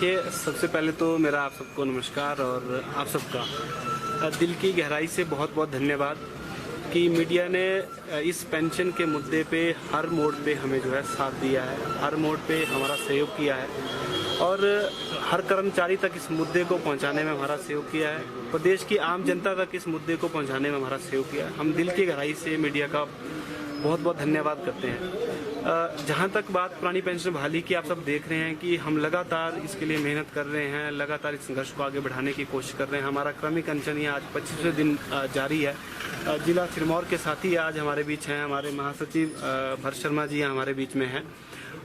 देखिए, सबसे पहले तो मेरा आप सबको नमस्कार और आप सबका दिल की गहराई से बहुत बहुत धन्यवाद कि मीडिया ने इस पेंशन के मुद्दे पे हर मोड़ पे हमें जो है साथ दिया है, हर मोड़ पे हमारा सहयोग किया है और हर कर्मचारी तक इस मुद्दे को पहुंचाने में हमारा सहयोग किया है। प्रदेश की आम जनता तक इस मुद्दे को पहुंचाने में हमारा सहयोग किया है। हम दिल की गहराई से मीडिया का बहुत बहुत धन्यवाद करते हैं। जहाँ तक बात पुरानी पेंशन बहाली की, आप सब देख रहे हैं कि हम लगातार इसके लिए मेहनत कर रहे हैं, लगातार इस संघर्ष को आगे बढ़ाने की कोशिश कर रहे हैं। हमारा क्रमिक अनशन ये आज 25वें दिन जारी है। जिला सिरमौर के साथी आज हमारे बीच हैं, हमारे महासचिव भरत शर्मा जी हमारे बीच में हैं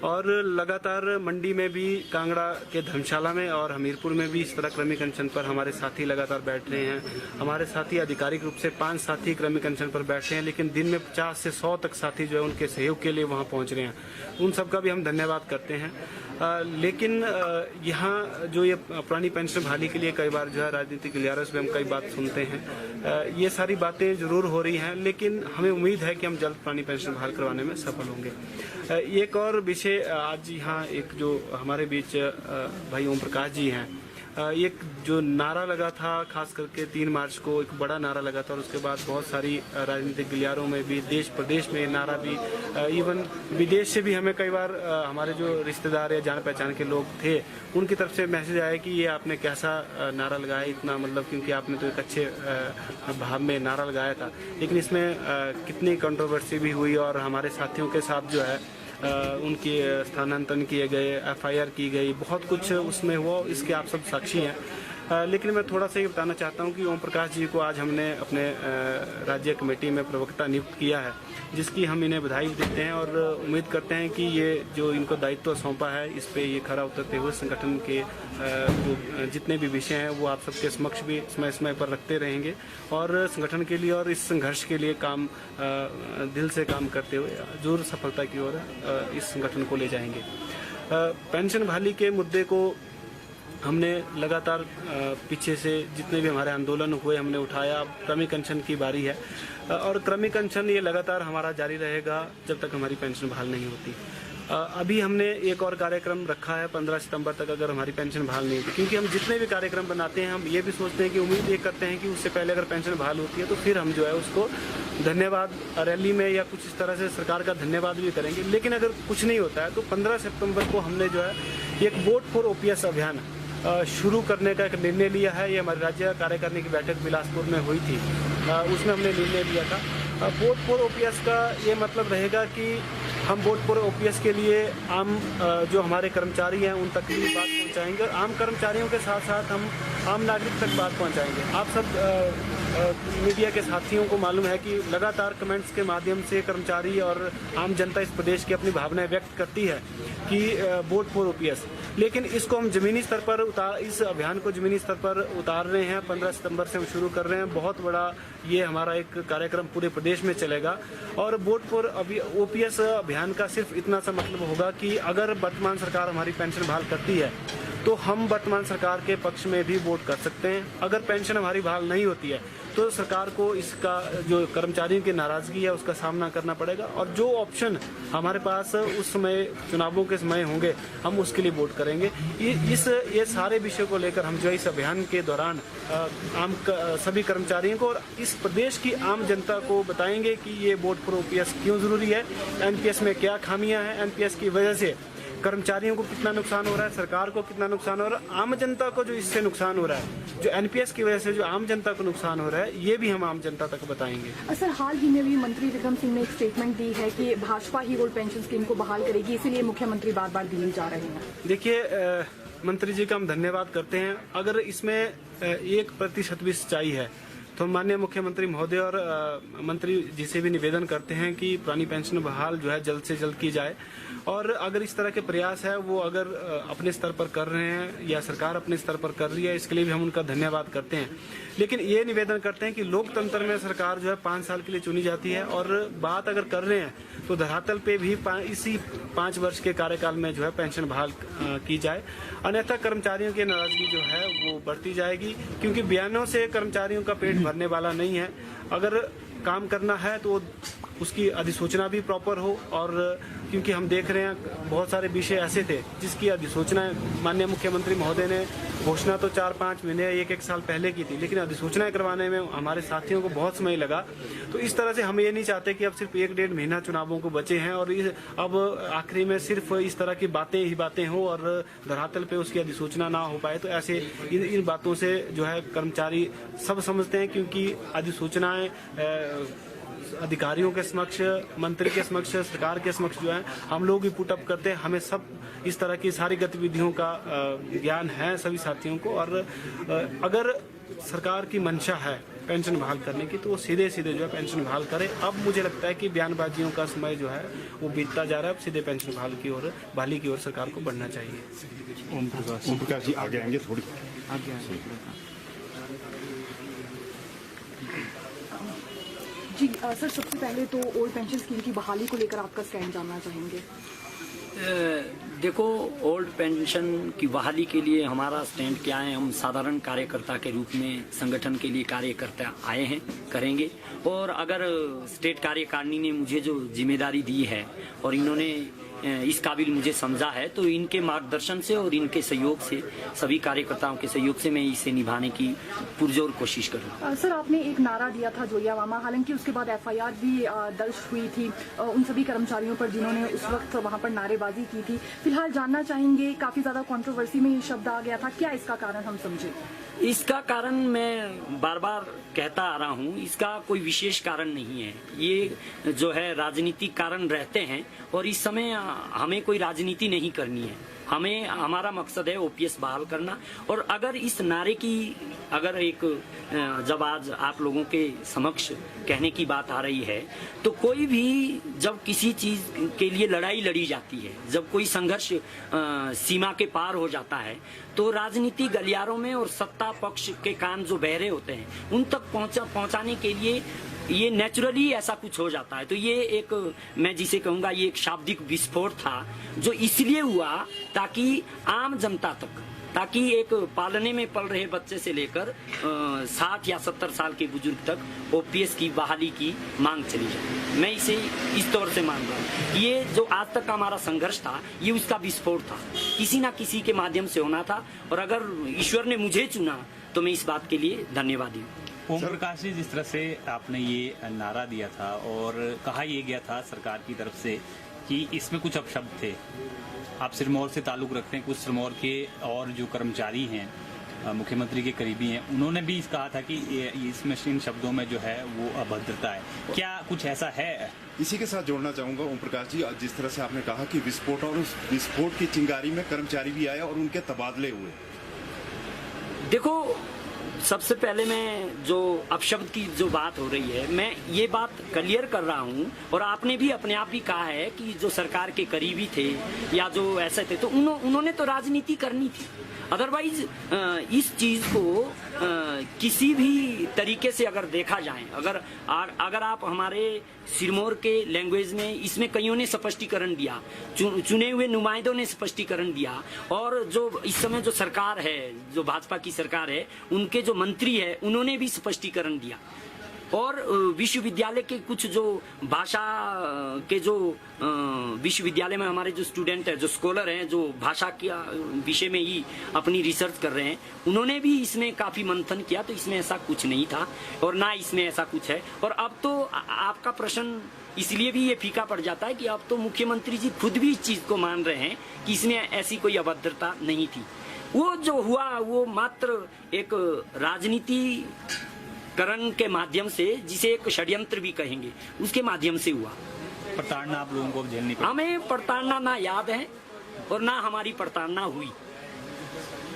और लगातार मंडी में भी, कांगड़ा के धर्मशाला में और हमीरपुर में भी इस तरह क्रमिक अनशन पर हमारे साथी लगातार बैठ रहे हैं। हमारे साथी आधिकारिक रूप से 5 साथी क्रमिक अनशन पर बैठे हैं, लेकिन दिन में 50 से 100 तक साथी जो है उनके सहयोग के लिए वहां पहुंच रहे हैं। उन सबका भी हम धन्यवाद करते हैं। लेकिन यहाँ जो ये पुरानी पेंशन बहाली के लिए कई बार जो है राजनीतिक गलियारों में हम कई बात सुनते हैं। ये सारी बातें जरूर हो रही हैं, लेकिन हमें उम्मीद है कि हम जल्द पुरानी पेंशन बहाल करवाने में सफल होंगे। एक और विषय आज यहाँ एक जो हमारे बीच भाई ओम प्रकाश जी हैं, एक जो नारा लगा था, खास करके 3 मार्च को एक बड़ा नारा लगा था और उसके बाद बहुत सारी राजनीतिक गलियारों में भी, देश प्रदेश में नारा भी, इवन विदेश से भी हमें कई बार हमारे जो रिश्तेदार या जान पहचान के लोग थे उनकी तरफ से मैसेज आया कि ये आपने कैसा नारा लगाया, इतना मतलब, क्योंकि आपने तो एक अच्छे भाव में नारा लगाया था। लेकिन इसमें कितनी कंट्रोवर्सी भी हुई और हमारे साथियों के साथ जो है उनके स्थानांतरण किए गए, एफआईआर की गई, बहुत कुछ उसमें हुआ, इसके आप सब साक्षी हैं। लेकिन मैं थोड़ा सा ये बताना चाहता हूँ कि ओम प्रकाश जी को आज हमने अपने राज्य कमेटी में प्रवक्ता नियुक्त किया है, जिसकी हम इन्हें बधाई देते हैं और उम्मीद करते हैं कि ये जो इनको दायित्व सौंपा है इस पे ये खरा उतरते हुए संगठन के जो जितने भी विषय हैं वो आप सबके समक्ष भी समय समय पर रखते रहेंगे और संगठन के लिए और इस संघर्ष के लिए काम दिल से काम करते हुए जरूर सफलता की ओर इस संगठन को ले जाएंगे। पेंशन बहाली के मुद्दे को हमने लगातार पीछे से जितने भी हमारे आंदोलन हुए हमने उठाया। क्रमिक अनशन की बारी है और क्रमिक अनशन ये लगातार हमारा जारी रहेगा जब तक हमारी पेंशन बहाल नहीं होती। अभी हमने एक और कार्यक्रम रखा है 15 सितंबर तक, अगर हमारी पेंशन बहाल नहीं होती, क्योंकि हम जितने भी कार्यक्रम बनाते हैं हम ये भी सोचते हैं कि उम्मीद ये करते हैं कि उससे पहले अगर पेंशन बहाल होती है तो फिर हम जो है उसको धन्यवाद रैली में या कुछ इस तरह से सरकार का धन्यवाद भी करेंगे। लेकिन अगर कुछ नहीं होता है तो 15 सितंबर को हमने जो है एक वोट फॉर ओपीएस अभियान शुरू करने का एक निर्णय लिया है। ये हमारी राज्य कार्यकारिणी की बैठक बिलासपुर में हुई थी, उसमें हमने निर्णय लिया था। वोट फॉर ओपीएस का ये मतलब रहेगा कि हम वोट फॉर ओपीएस के लिए आम जो हमारे कर्मचारी हैं उन तक भी बात पहुंचाएंगे और आम कर्मचारियों के साथ साथ हम आम नागरिक तक बात पहुंचाएंगे। आप सब मीडिया के साथियों को मालूम है कि लगातार कमेंट्स के माध्यम से कर्मचारी और आम जनता इस प्रदेश की अपनी भावनाएं व्यक्त करती है कि वोट फॉर ओपीएस, लेकिन इसको हम जमीनी स्तर पर इस अभियान को जमीनी स्तर पर उतार रहे हैं। 15 सितंबर से हम शुरू कर रहे हैं। बहुत बड़ा ये हमारा एक कार्यक्रम पूरे प्रदेश में चलेगा और वोट फॉर ओपीएस अभियान का सिर्फ इतना सा मतलब होगा कि अगर वर्तमान सरकार हमारी पेंशन बहाल करती है तो हम वर्तमान सरकार के पक्ष में भी वोट कर सकते हैं। अगर पेंशन हमारी बहाल नहीं होती है तो सरकार को इसका जो कर्मचारियों की नाराजगी है उसका सामना करना पड़ेगा और जो ऑप्शन हमारे पास उस समय चुनावों के समय होंगे हम उसके लिए वोट करेंगे। ये सारे विषयों को लेकर हम जो इस अभियान के दौरान सभी कर्मचारियों को और इस प्रदेश की आम जनता को बताएंगे कि ये वोट फॉर ओपीएस क्यों जरूरी है, एनपीएस में क्या खामियां हैं, एनपीएस की वजह से कर्मचारियों को कितना नुकसान हो रहा है, सरकार को कितना नुकसान हो रहा है, आम जनता को जो इससे नुकसान हो रहा है, जो एनपीएस की वजह से जो आम जनता को नुकसान हो रहा है, ये भी हम आम जनता तक बताएंगे। सर, हाल ही में भी मंत्री विक्रम सिंह ने एक स्टेटमेंट दी है कि भाजपा ही ओल्ड पेंशन स्कीम को बहाल करेगी, इसीलिए मुख्यमंत्री बार बार दिल्ली जा रहे हैं। देखिए, मंत्री जी का हम धन्यवाद करते हैं। अगर इसमें 1% भी सच्चाई है तो माननीय मुख्यमंत्री महोदय और मंत्री जी से भी निवेदन करते हैं कि पुरानी पेंशन बहाल जो है जल्द से जल्द की जाए और अगर इस तरह के प्रयास है वो अगर अपने स्तर पर कर रहे हैं या सरकार अपने स्तर पर कर रही है, इसके लिए भी हम उनका धन्यवाद करते हैं। लेकिन ये निवेदन करते हैं कि लोकतंत्र में सरकार जो है 5 साल के लिए चुनी जाती है और बात अगर कर रहे हैं तो धरातल पे भी इसी 5 वर्ष के कार्यकाल में जो है पेंशन बहाल की जाए, अन्यथा कर्मचारियों की नाराजगी जो है वो बढ़ती जाएगी, क्योंकि बयानों से कर्मचारियों का पेट भरने वाला नहीं है। अगर काम करना है तो उसकी अधिसूचना भी प्रॉपर हो। और क्योंकि हम देख रहे हैं बहुत सारे विषय ऐसे थे जिसकी अधिसूचना माननीय मुख्यमंत्री महोदय ने घोषणा तो 4-5 महीने 1-1 साल पहले की थी, लेकिन अधिसूचना करवाने में हमारे साथियों को बहुत समय लगा। तो इस तरह से हम ये नहीं चाहते कि अब सिर्फ 1-1.5 महीना चुनावों को बचे हैं और अब आखिरी में सिर्फ इस तरह की बातें ही बातें हो और धरातल पे उसकी अधिसूचना ना हो पाए। तो ऐसे इन बातों से जो है कर्मचारी सब समझते हैं, क्योंकि अधिसूचनाएं अधिकारियों के समक्ष, मंत्री के समक्ष, सरकार के समक्ष जो है हम लोग भी पुट अप करते हैं। हमें सब इस तरह की सारी गतिविधियों का ज्ञान है सभी साथियों को। और अगर सरकार की मंशा है पेंशन बहाल करने की तो वो सीधे सीधे जो है पेंशन बहाल करे। अब मुझे लगता है कि बयानबाजियों का समय जो है वो बीतता जा रहा है। अब सीधे पेंशन बहाली की ओर सरकार को बढ़ना चाहिए। ओम प्रकाश जी आगे आएंगे, थोड़ी जी सर, सबसे पहले तो ओल्ड पेंशन स्कीम की बहाली को लेकर आपका स्टैंड जानना चाहेंगे। देखो, ओल्ड पेंशन की बहाली के लिए हमारा स्टैंड क्या है, हम साधारण कार्यकर्ता के रूप में संगठन के लिए कार्यकर्ता आए हैं, करेंगे। और अगर स्टेट कार्यकारिणी ने मुझे जो जिम्मेदारी दी है और इन्होंने इस काबिल मुझे समझा है, तो इनके मार्गदर्शन से और इनके सहयोग से, सभी कार्यकर्ताओं के सहयोग से मैं इसे निभाने की पुरजोर कोशिश करूँ। सर, आपने एक नारा दिया था जोयावामा, हालांकि उसके बाद FIR भी दर्ज हुई थी उन सभी कर्मचारियों पर जिन्होंने उस वक्त वहां पर नारेबाजी की थी। फिलहाल जानना चाहेंगे, काफी ज्यादा कंट्रोवर्सी में ये शब्द आ गया था, क्या इसका कारण हम समझे? इसका कारण मैं बार बार कहता आ रहा हूँ, इसका कोई विशेष कारण नहीं है। ये जो है राजनीतिक कारण रहते हैं और इस समय हमें कोई राजनीति नहीं करनी है। हमारा मकसद है OPS बहाल करना। और अगर इस नारे की जब आज आप लोगों के समक्ष कहने की बात आ रही है, तो कोई भी जब किसी चीज के लिए लड़ाई लड़ी जाती है, जब कोई संघर्ष सीमा के पार हो जाता है, तो राजनीति गलियारों में और सत्ता पक्ष के कान जो बहरे होते हैं उन तक पहुंचाने के लिए ये नेचुरली ऐसा कुछ हो जाता है। तो ये एक, मैं जिसे कहूँगा, ये एक शाब्दिक विस्फोट था जो इसलिए हुआ ताकि आम जनता तक, ताकि एक पालने में पल रहे बच्चे से लेकर 60 या 70 साल के बुजुर्ग तक OPS की बहाली की मांग चली जाए। मैं इसे इस तौर से मान रहा हूँ। ये जो आज तक का हमारा संघर्ष था, ये उसका विस्फोट था, किसी ना किसी के माध्यम से होना था। और अगर ईश्वर ने मुझे चुना तो मैं इस बात के लिए धन्यवादी हूँ। ओम प्रकाश जी, जिस तरह से आपने ये नारा दिया था और कहा यह गया था सरकार की तरफ से कि इसमें कुछ अपशब्द थे, आप सिरमौर से ताल्लुक रखते हैं, कुछ सिरमौर के और जो कर्मचारी हैं मुख्यमंत्री के करीबी हैं, उन्होंने भी कहा था कि इसमें इन शब्दों में जो है वो अभद्रता है। क्या कुछ ऐसा है? इसी के साथ जोड़ना चाहूंगा ओम प्रकाश जी, जिस तरह से आपने कहा कि विस्फोट, और उस विस्फोट की चिंगारी में कर्मचारी भी आए और उनके तबादले हुए। देखो, सबसे पहले मैं जो अपशब्द की जो बात हो रही है, मैं ये बात क्लियर कर रहा हूँ। और आपने भी अपने आप भी कहा है कि जो सरकार के करीबी थे या जो ऐसे थे, तो उन्होंने तो राजनीति करनी थी। अदरवाइज इस चीज को किसी भी तरीके से अगर देखा जाए, अगर आप हमारे सिरमौर के लैंग्वेज में, इसमें कईयों ने स्पष्टीकरण दिया, चुने हुए नुमाइंदों ने स्पष्टीकरण दिया, और जो इस समय जो सरकार है, जो भाजपा की सरकार है, उनके जो मंत्री है, उन्होंने भी स्पष्टीकरण दिया। और विश्वविद्यालय के कुछ जो भाषा के जो विश्वविद्यालय में हमारे जो स्टूडेंट है, जो स्कॉलर हैं, जो भाषा के विषय में ही अपनी रिसर्च कर रहे हैं, उन्होंने भी इसमें काफी मंथन किया। तो इसमें ऐसा कुछ नहीं था और ना इसमें ऐसा कुछ है। और अब तो आपका प्रश्न इसलिए भी ये फीका पड़ जाता है कि अब तो मुख्यमंत्री जी खुद भी इस चीज को मान रहे हैं कि इसमें ऐसी कोई अभद्रता नहीं थी। वो जो हुआ वो मात्र एक राजनीति करण के माध्यम से, जिसे एक षड्यंत्र भी कहेंगे, उसके माध्यम से हुआ। प्रताड़ना आप लोगों को झेलनी पड़ी? हमें प्रताड़ना ना याद है और ना हमारी प्रताड़ना हुई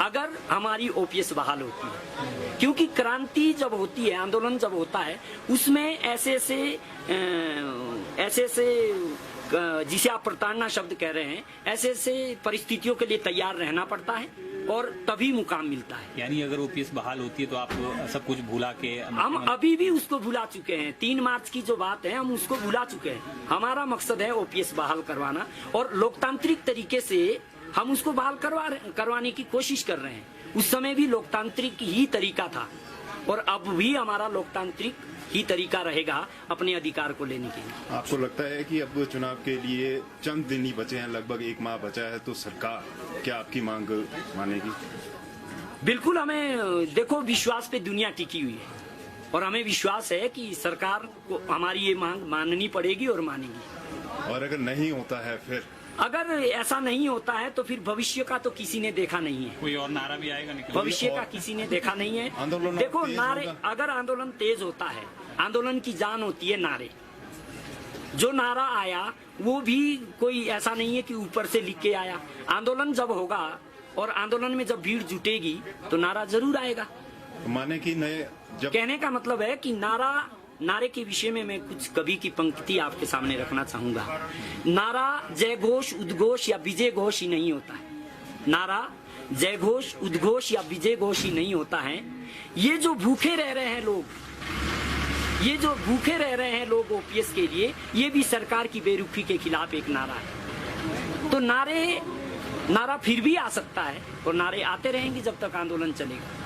अगर हमारी OPS बहाल होती है। क्योंकि क्रांति जब होती है, आंदोलन जब होता है, उसमें ऐसे जिसे आप प्रताड़ना शब्द कह रहे हैं, ऐसे परिस्थितियों के लिए तैयार रहना पड़ता है और तभी मुकाम मिलता है। यानी अगर OPS बहाल होती है तो आप सब कुछ भुला के? हम अभी भी उसको भुला चुके हैं। 3 मार्च की जो बात है, हम उसको भुला चुके हैं। हमारा मकसद है OPS बहाल करवाना और लोकतांत्रिक तरीके से हम उसको बहाल करवाने की कोशिश कर रहे हैं। उस समय भी लोकतांत्रिक ही तरीका था और अब भी हमारा लोकतांत्रिक ही तरीका रहेगा अपने अधिकार को लेने के लिए। आपको लगता है कि अब चुनाव के लिए चंद दिन ही बचे हैं, लगभग 1 माह बचा है, तो सरकार क्या आपकी मांग मानेगी? बिल्कुल, हमें देखो विश्वास पे दुनिया टिकी हुई है और हमें विश्वास है कि सरकार को हमारी ये मांग माननी पड़ेगी और मानेगी। और अगर नहीं होता है फिर? अगर ऐसा नहीं होता है तो फिर भविष्य का तो किसी ने देखा नहीं है। कोई और नारा भी आएगा निकल? भविष्य का किसी ने देखा नहीं है। आंदोलन देखो तेज नारे, होगा। अगर आंदोलन तेज होता है, आंदोलन की जान होती है नारे। जो नारा आया वो भी कोई ऐसा नहीं है कि ऊपर से लिख के आया। आंदोलन जब होगा और आंदोलन में जब भीड़ जुटेगी तो नारा जरूर आएगा। माने कि नए जब कहने का मतलब है कि नारे के विषय में मैं कुछ कवि की पंक्ति आपके सामने रखना चाहूंगा। नारा जय घोष, उद्घोष या विजय घोष ही नहीं होता है। नारा जय घोष, उद्घोष या विजय घोष ही नहीं होता है। ये जो भूखे रह रहे हैं लोग, ये जो भूखे रह रहे हैं लोग ओपीएस के लिए, ये भी सरकार की बेरुखी के खिलाफ एक नारा है। तो नारा फिर भी आ सकता है और नारे आते रहेंगे जब तक आंदोलन चलेगा।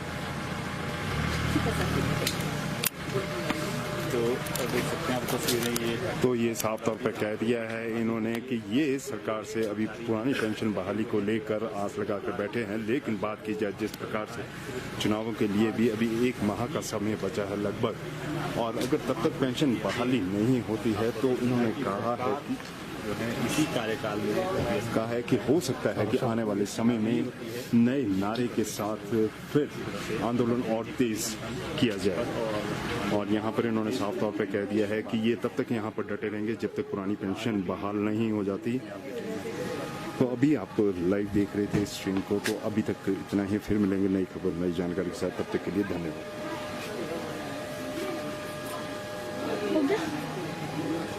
तो देख सकते हैं आप तस्वीरें ये। तो ये साफ तौर पर कह दिया है इन्होंने कि ये सरकार से अभी पुरानी पेंशन बहाली को लेकर आस लगा कर बैठे हैं, लेकिन बात की जाए जिस प्रकार से चुनावों के लिए भी अभी 1 माह का समय बचा है लगभग, और अगर तब तक पेंशन बहाली नहीं होती है तो इन्होंने कहा है कि जो है इसी कार्यकाल में कहा है कि हो सकता है कि आने वाले समय में नए नारे के साथ फिर आंदोलन और तेज किया जाए। और यहाँ पर इन्होंने साफ तौर पर कह दिया है कि ये तब तक यहाँ पर डटे रहेंगे जब तक पुरानी पेंशन बहाल नहीं हो जाती। तो अभी आप लाइव देख रहे थे स्ट्रीम को, तो अभी तक इतना ही। फिर मिलेंगे नई खबर नई जानकारी के साथ, तब तक के लिए धन्यवाद।